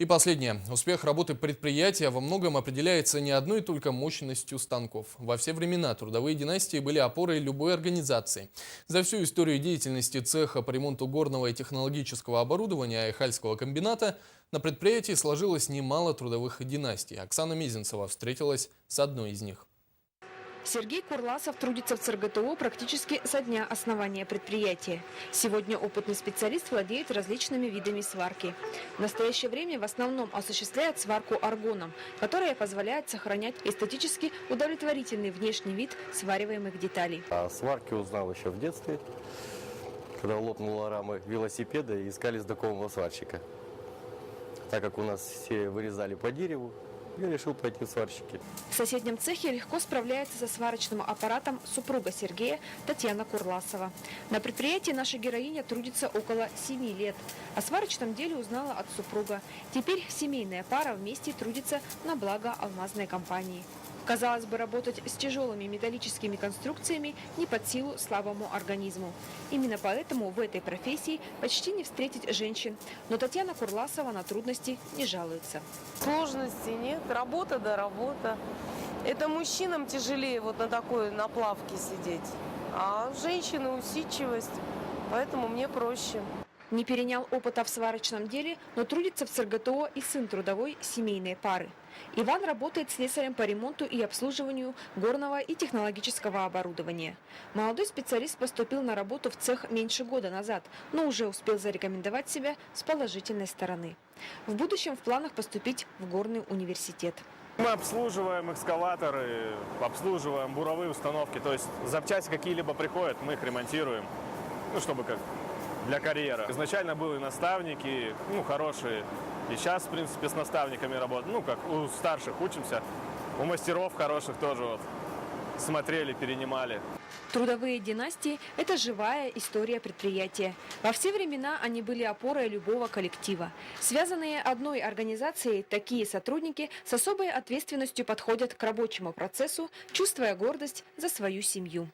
И последнее. Успех работы предприятия во многом определяется не одной только мощностью станков. Во все времена трудовые династии были опорой любой организации. За всю историю деятельности цеха по ремонту горного и технологического оборудования Айхальского комбината на предприятии сложилось немало трудовых династий. Оксана Мезенцева встретилась с одной из них. Сергей Курласов трудится в ЦРГТО практически со дня основания предприятия. Сегодня опытный специалист владеет различными видами сварки. В настоящее время в основном осуществляет сварку аргоном, которая позволяет сохранять эстетически удовлетворительный внешний вид свариваемых деталей. О сварке узнал еще в детстве, когда лопнула рама велосипеда и искали знакомого сварщика. Так как у нас все вырезали по дереву, я решил пойти в сварщики. В соседнем цехе легко справляется со сварочным аппаратом супруга Сергея Татьяна Курласова. На предприятии наша героиня трудится около 7 лет. О сварочном деле узнала от супруга. Теперь семейная пара вместе трудится на благо алмазной компании. Казалось бы, работать с тяжелыми металлическими конструкциями не под силу слабому организму. Именно поэтому в этой профессии почти не встретить женщин. Но Татьяна Курласова на трудности не жалуется. Сложностей нет, работа да работа. Это мужчинам тяжелее вот на такой наплавке сидеть, а женщины усидчивость, поэтому мне проще. Не перенял опыта в сварочном деле, но трудится в ЦРГТО и сын трудовой семейной пары. Иван работает слесарем по ремонту и обслуживанию горного и технологического оборудования. Молодой специалист поступил на работу в цех меньше года назад, но уже успел зарекомендовать себя с положительной стороны. В будущем в планах поступить в горный университет. Мы обслуживаем экскаваторы, обслуживаем буровые установки, то есть запчасти какие-либо приходят, мы их ремонтируем, чтобы как для карьеры. Изначально были наставники, хорошие, и сейчас, в принципе, с наставниками работаем, как у старших учимся, у мастеров хороших тоже смотрели, перенимали. Трудовые династии – это живая история предприятия. Во все времена они были опорой любого коллектива. Связанные одной организацией, такие сотрудники с особой ответственностью подходят к рабочему процессу, чувствуя гордость за свою семью.